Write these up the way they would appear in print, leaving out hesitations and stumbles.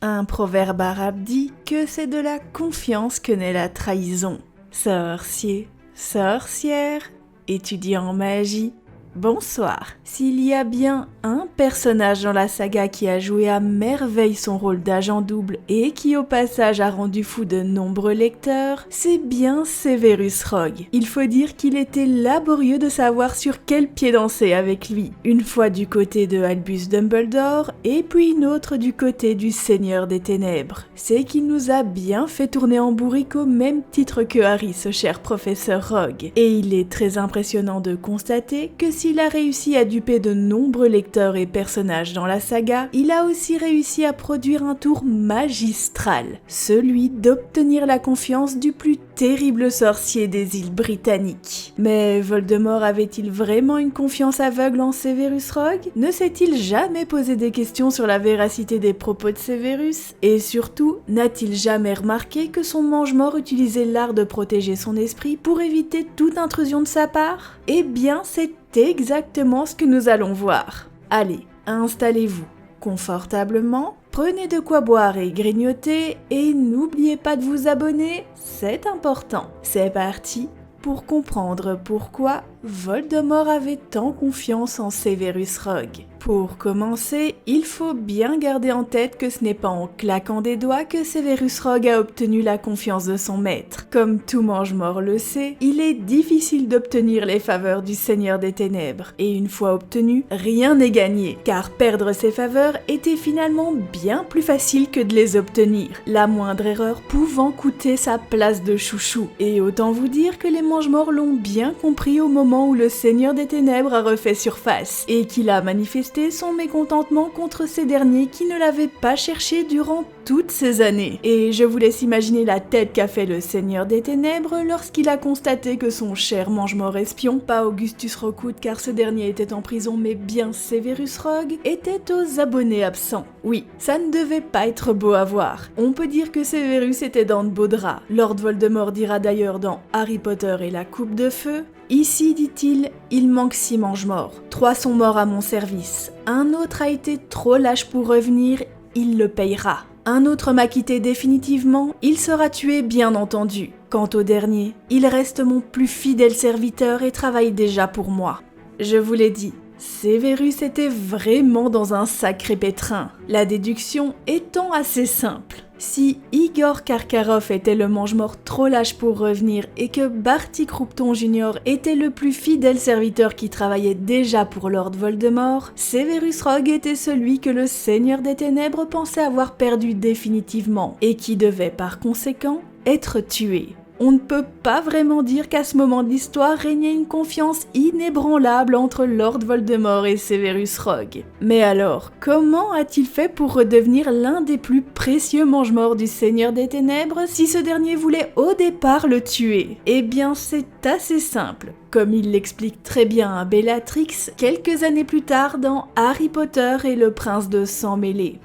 Un proverbe arabe dit que c'est de la confiance que naît la trahison. Sorcier, sorcière, étudiant en magie, bonsoir. S'il y a bien un personnage dans la saga qui a joué à merveille son rôle d'agent double et qui au passage a rendu fou de nombreux lecteurs, c'est bien Severus Rogue. Il faut dire qu'il était laborieux de savoir sur quel pied danser avec lui. Une fois du côté de Albus Dumbledore et puis une autre du côté du Seigneur des Ténèbres. C'est qu'il nous a bien fait tourner en bourrique au même titre que Harry, ce cher professeur Rogue. Et il est très impressionnant de constater que s'il a réussi à duper de nombreux lecteurs et personnages dans la saga, il a aussi réussi à produire un tour magistral, celui d'obtenir la confiance du plus terrible sorcier des îles britanniques. Mais Voldemort avait-il vraiment une confiance aveugle en Severus Rogue? Ne s'est-il jamais posé des questions sur la véracité des propos de Severus? Et surtout, n'a-t-il jamais remarqué que son mange-mort utilisait l'art de protéger son esprit pour éviter toute intrusion de sa part? Eh bien, c'est exactement ce que nous allons voir. Allez, installez-vous confortablement, prenez de quoi boire et grignoter, et n'oubliez pas de vous abonner, c'est important. C'est parti pour comprendre pourquoi Voldemort avait tant confiance en Severus Rogue. Pour commencer, il faut bien garder en tête que ce n'est pas en claquant des doigts que Severus Rogue a obtenu la confiance de son maître. Comme tout mange-mort le sait, il est difficile d'obtenir les faveurs du Seigneur des Ténèbres, et une fois obtenu, rien n'est gagné, car perdre ses faveurs était finalement bien plus facile que de les obtenir, la moindre erreur pouvant coûter sa place de chouchou. Et autant vous dire que les mange-morts l'ont bien compris au moment où le Seigneur des Ténèbres a refait surface, et qu'il a manifesté son mécontentement contre ces derniers qui ne l'avaient pas cherché durant toutes ces années. Et je vous laisse imaginer la tête qu'a fait le Seigneur des Ténèbres lorsqu'il a constaté que son cher mange-mort espion, pas Augustus Rockwood car ce dernier était en prison mais bien Severus Rogue, était aux abonnés absents. Oui, ça ne devait pas être beau à voir. On peut dire que Severus était dans de beaux draps. Lord Voldemort dira d'ailleurs dans Harry Potter et la Coupe de Feu: ici, dit-il, il manque 6 mange-morts. 3 sont morts à mon service. Un autre a été trop lâche pour revenir, il le payera. Un autre m'a quitté définitivement, il sera tué bien entendu. Quant au dernier, il reste mon plus fidèle serviteur et travaille déjà pour moi. Je vous l'ai dit, Severus était vraiment dans un sacré pétrin. La déduction étant assez simple. Si Igor Karkaroff était le mange-mort trop lâche pour revenir et que Barty Croupton Jr. était le plus fidèle serviteur qui travaillait déjà pour Lord Voldemort, Severus Rogue était celui que le Seigneur des Ténèbres pensait avoir perdu définitivement et qui devait par conséquent être tué. On ne peut pas vraiment dire qu'à ce moment de l'histoire régnait une confiance inébranlable entre Lord Voldemort et Severus Rogue. Mais alors, comment a-t-il fait pour redevenir l'un des plus précieux mange-morts du Seigneur des Ténèbres si ce dernier voulait au départ le tuer? Eh bien, c'est assez simple. Comme il l'explique très bien à Bellatrix quelques années plus tard dans Harry Potter et le Prince de Sang Mêlé.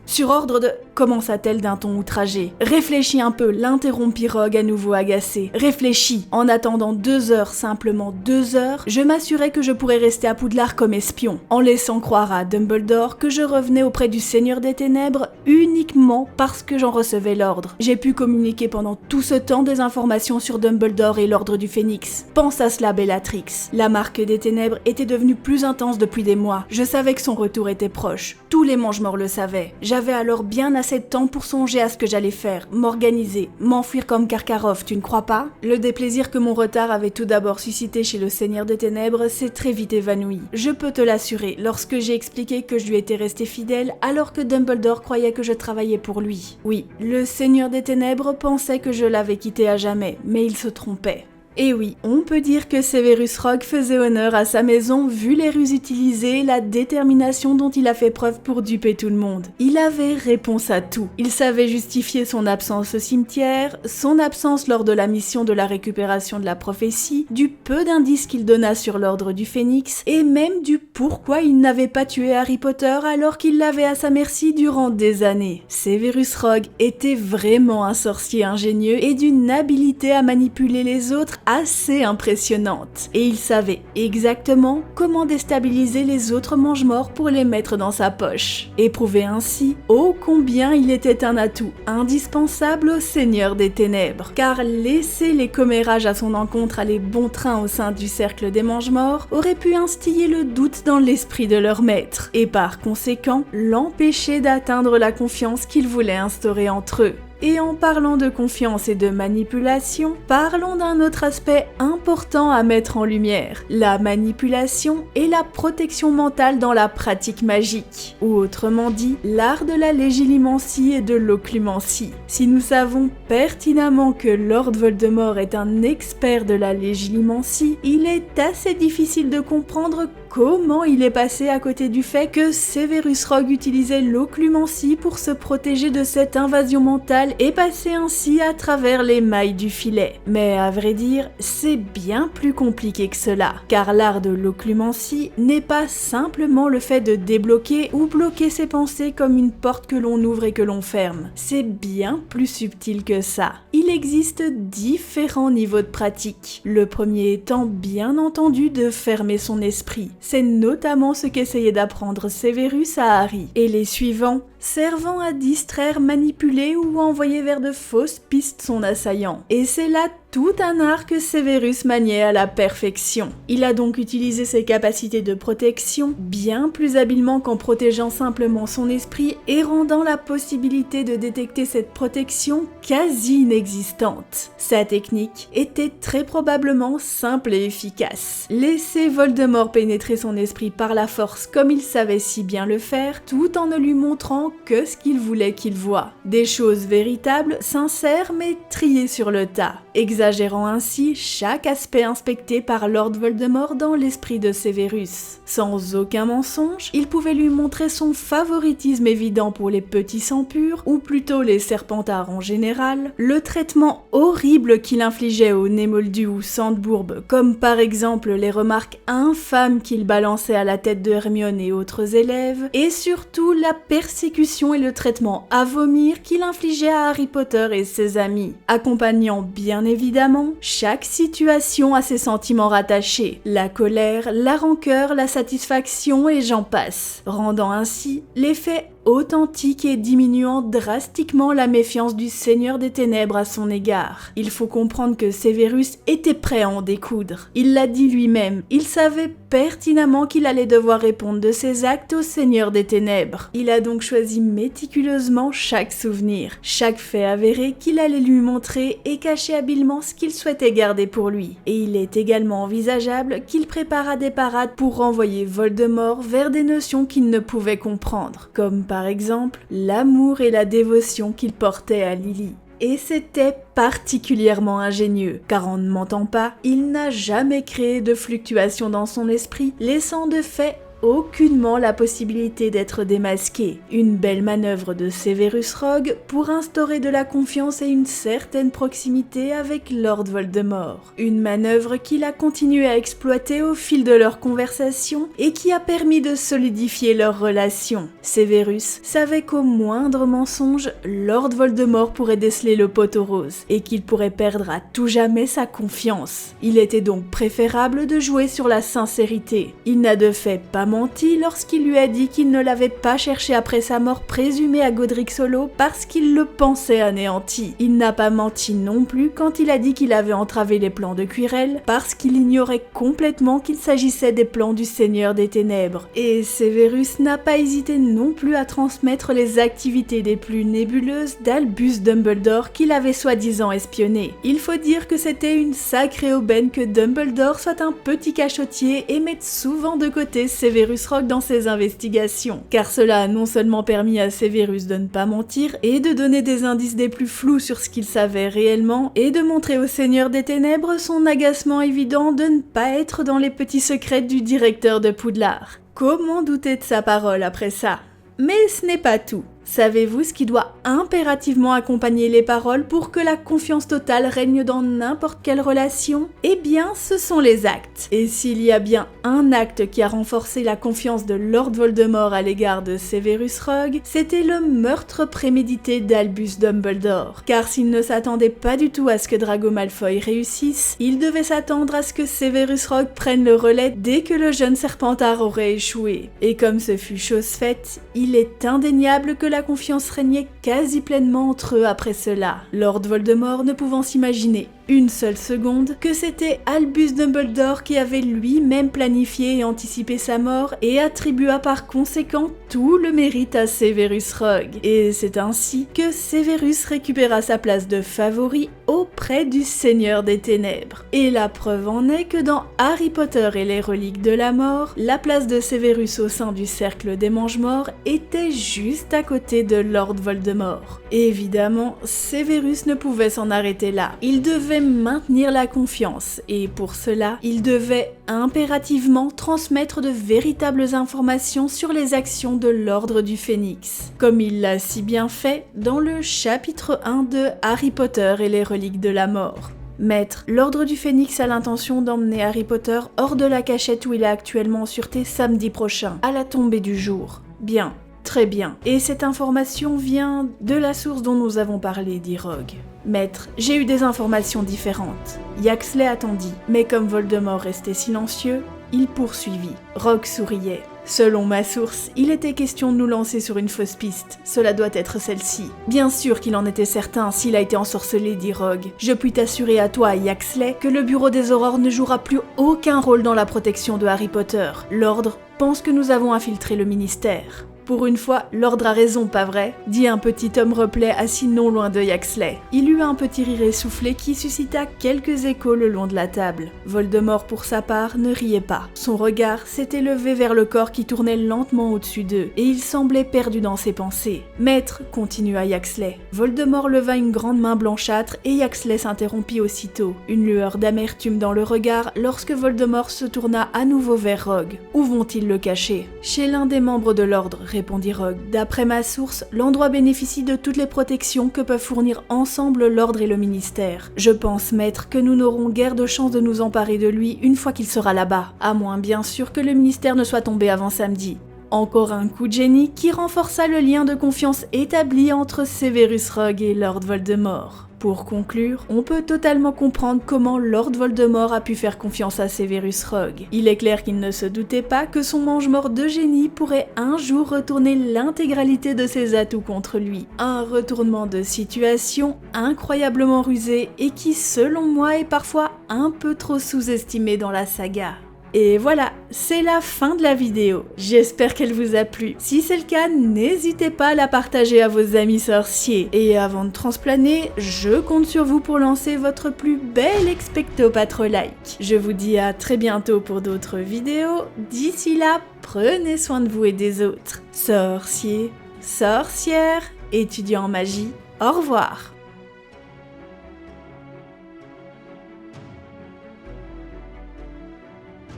Sur ordre de... commença-t-elle d'un ton outragé. Réfléchis un peu, l'interrompit Rogue à nouveau agacé. Réfléchis. En attendant 2 heures, simplement 2 heures, je m'assurais que je pourrais rester à Poudlard comme espion, en laissant croire à Dumbledore que je revenais auprès du Seigneur des Ténèbres uniquement parce que j'en recevais l'ordre. J'ai pu communiquer pendant tout ce temps des informations sur Dumbledore et l'Ordre du Phénix. Pense à cela, Bellatrix. La marque des Ténèbres était devenue plus intense depuis des mois. Je savais que son retour était proche. Tous les mange-morts le savaient. J'avais alors bien assez de temps pour songer à ce que j'allais faire, m'organiser, m'enfuir comme Karkaroff, tu ne crois pas? Le déplaisir que mon retard avait tout d'abord suscité chez le Seigneur des Ténèbres s'est très vite évanoui. Je peux te l'assurer, lorsque j'ai expliqué que je lui étais resté fidèle alors que Dumbledore croyait que je travaillais pour lui. Oui, le Seigneur des Ténèbres pensait que je l'avais quitté à jamais, mais il se trompait. Et oui, on peut dire que Severus Rogue faisait honneur à sa maison vu les ruses utilisées et la détermination dont il a fait preuve pour duper tout le monde. Il avait réponse à tout. Il savait justifier son absence au cimetière, son absence lors de la mission de la récupération de la prophétie, du peu d'indices qu'il donna sur l'ordre du Phénix, et même du pourquoi il n'avait pas tué Harry Potter alors qu'il l'avait à sa merci durant des années. Severus Rogue était vraiment un sorcier ingénieux et d'une habileté à manipuler les autres assez impressionnante, et il savait exactement comment déstabiliser les autres mange-morts pour les mettre dans sa poche, et prouver ainsi ô combien il était un atout indispensable au Seigneur des Ténèbres, car laisser les commérages à son encontre aller bon train au sein du cercle des mange-morts aurait pu instiller le doute dans l'esprit de leur maître, et par conséquent l'empêcher d'atteindre la confiance qu'il voulait instaurer entre eux. Et en parlant de confiance et de manipulation, parlons d'un autre aspect important à mettre en lumière, la manipulation et la protection mentale dans la pratique magique, ou autrement dit, l'art de la légilimancie et de l'occlumencie. Si nous savons pertinemment que Lord Voldemort est un expert de la légilimancie, il est assez difficile de comprendre comment il est passé à côté du fait que Severus Rogue utilisait l'occlumencie pour se protéger de cette invasion mentale et passer ainsi à travers les mailles du filet. Mais à vrai dire, c'est bien plus compliqué que cela, car l'art de l'occlumencie n'est pas simplement le fait de débloquer ou bloquer ses pensées comme une porte que l'on ouvre et que l'on ferme. C'est bien plus subtil que ça. Il existe différents niveaux de pratique. Le premier étant bien entendu de fermer son esprit. C'est notamment ce qu'essayait d'apprendre Severus à Harry. Et les suivants, servant à distraire, manipuler ou envoyer vers de fausses pistes son assaillant. Et c'est là tout un art que Severus maniait à la perfection. Il a donc utilisé ses capacités de protection bien plus habilement qu'en protégeant simplement son esprit et rendant la possibilité de détecter cette protection quasi inexistante. Sa technique était très probablement simple et efficace. Laisser Voldemort pénétrer son esprit par la force comme il savait si bien le faire, tout en ne lui montrant que ce qu'il voulait qu'il voie. Des choses véritables, sincères mais triées sur le tas, exagérant ainsi chaque aspect inspecté par Lord Voldemort dans l'esprit de Severus. Sans aucun mensonge, il pouvait lui montrer son favoritisme évident pour les petits sangs purs, ou plutôt les serpentards en général, le traitement horrible qu'il infligeait aux Némoldus ou Sandbourbe, comme par exemple les remarques infâmes qu'il balançait à la tête de Hermione et autres élèves, et surtout la persécution et le traitement à vomir qu'il infligeait à Harry Potter et ses amis, accompagnant bien évidemment chaque situation à ses sentiments rattachés, la colère, la rancœur, la satisfaction et j'en passe, rendant ainsi l'effet authentique et diminuant drastiquement la méfiance du Seigneur des Ténèbres à son égard. Il faut comprendre que Severus était prêt à en découdre. Il l'a dit lui-même, il savait pertinemment qu'il allait devoir répondre de ses actes au Seigneur des Ténèbres. Il a donc choisi méticuleusement chaque souvenir, chaque fait avéré qu'il allait lui montrer et cacher habilement ce qu'il souhaitait garder pour lui. Et il est également envisageable qu'il préparât des parades pour renvoyer Voldemort vers des notions qu'il ne pouvait comprendre, comme par exemple l'amour et la dévotion qu'il portait à Lily. Et c'était particulièrement ingénieux, car en ne mentant pas, il n'a jamais créé de fluctuations dans son esprit, laissant de fait aucunement la possibilité d'être démasqué. Une belle manœuvre de Severus Rogue pour instaurer de la confiance et une certaine proximité avec Lord Voldemort. Une manœuvre qu'il a continué à exploiter au fil de leur conversation et qui a permis de solidifier leur relation. Severus savait qu'au moindre mensonge, Lord Voldemort pourrait déceler le poteau rose et qu'il pourrait perdre à tout jamais sa confiance. Il était donc préférable de jouer sur la sincérité. Il n'a de fait pas menti lorsqu'il lui a dit qu'il ne l'avait pas cherché après sa mort présumée à Godric Hollow parce qu'il le pensait anéanti. Il n'a pas menti non plus quand il a dit qu'il avait entravé les plans de Quirrell parce qu'il ignorait complètement qu'il s'agissait des plans du Seigneur des Ténèbres. Et Severus n'a pas hésité non plus à transmettre les activités des plus nébuleuses d'Albus Dumbledore qu'il avait soi-disant espionné. Il faut dire que c'était une sacrée aubaine que Dumbledore soit un petit cachotier et mette souvent de côté Severus Rogue dans ses investigations, car cela a non seulement permis à Severus de ne pas mentir et de donner des indices des plus flous sur ce qu'il savait réellement et de montrer au Seigneur des Ténèbres son agacement évident de ne pas être dans les petits secrets du directeur de Poudlard. Comment douter de sa parole après ça ? Mais ce n'est pas tout. Savez-vous ce qui doit impérativement accompagner les paroles pour que la confiance totale règne dans n'importe quelle relation? Eh bien, ce sont les actes. Et s'il y a bien un acte qui a renforcé la confiance de Lord Voldemort à l'égard de Severus Rogue, c'était le meurtre prémédité d'Albus Dumbledore. Car s'il ne s'attendait pas du tout à ce que Drago Malfoy réussisse, il devait s'attendre à ce que Severus Rogue prenne le relais dès que le jeune Serpentard aurait échoué. Et comme ce fut chose faite, il est indéniable que la confiance régnait quasi pleinement entre eux après cela. Lord Voldemort ne pouvant s'imaginer une seule seconde que c'était Albus Dumbledore qui avait lui-même planifié et anticipé sa mort et attribua par conséquent tout le mérite à Severus Rogue. Et c'est ainsi que Severus récupéra sa place de favori auprès du Seigneur des Ténèbres. Et la preuve en est que dans Harry Potter et les Reliques de la Mort, la place de Severus au sein du Cercle des Mange-Morts était juste à côté de Lord Voldemort. Et évidemment, Severus ne pouvait s'en arrêter là. Il devait maintenir la confiance et pour cela, il devait impérativement transmettre de véritables informations sur les actions de l'Ordre du Phénix, comme il l'a si bien fait dans le chapitre 1 de Harry Potter et les Reliques de la Mort. Maître, l'Ordre du Phénix a l'intention d'emmener Harry Potter hors de la cachette où il est actuellement en sûreté samedi prochain, à la tombée du jour. Bien. Très bien. Et cette information vient de la source dont nous avons parlé, dit Rogue. Maître, j'ai eu des informations différentes. Yaxley attendit, mais comme Voldemort restait silencieux, il poursuivit. Rogue souriait. Selon ma source, il était question de nous lancer sur une fausse piste. Cela doit être celle-ci. Bien sûr qu'il en était certain s'il a été ensorcelé, dit Rogue. Je puis t'assurer à toi et Yaxley que le Bureau des Aurores ne jouera plus aucun rôle dans la protection de Harry Potter. L'Ordre pense que nous avons infiltré le ministère. Pour une fois, l'Ordre a raison, pas vrai? Dit un petit homme replet assis non loin de Yaxley. Il eut un petit rire essoufflé qui suscita quelques échos le long de la table. Voldemort, pour sa part, ne riait pas. Son regard s'était levé vers le corps qui tournait lentement au-dessus d'eux, et il semblait perdu dans ses pensées. « Maître, continua Yaxley. » Voldemort leva une grande main blanchâtre et Yaxley s'interrompit aussitôt. Une lueur d'amertume dans le regard lorsque Voldemort se tourna à nouveau vers Rogue. « Où vont-ils le cacher ?»« Chez l'un des membres de l'Ordre, répondit Rogue. D'après ma source, l'endroit bénéficie de toutes les protections que peuvent fournir ensemble l'Ordre et le ministère. Je pense, maître, que nous n'aurons guère de chance de nous emparer de lui une fois qu'il sera là-bas, à moins bien sûr que le ministère ne soit tombé avant samedi. Encore un coup de génie qui renforça le lien de confiance établi entre Severus Rogue et Lord Voldemort. Pour conclure, on peut totalement comprendre comment Lord Voldemort a pu faire confiance à Severus Rogue. Il est clair qu'il ne se doutait pas que son mange-mort de génie pourrait un jour retourner l'intégralité de ses atouts contre lui. Un retournement de situation incroyablement rusé et qui, selon moi, est parfois un peu trop sous-estimé dans la saga. Et voilà, c'est la fin de la vidéo. J'espère qu'elle vous a plu. Si c'est le cas, n'hésitez pas à la partager à vos amis sorciers. Et avant de transplaner, je compte sur vous pour lancer votre plus bel expecto patro-like. Je vous dis à très bientôt pour d'autres vidéos. D'ici là, prenez soin de vous et des autres. Sorciers, sorcières, étudiants en magie, au revoir.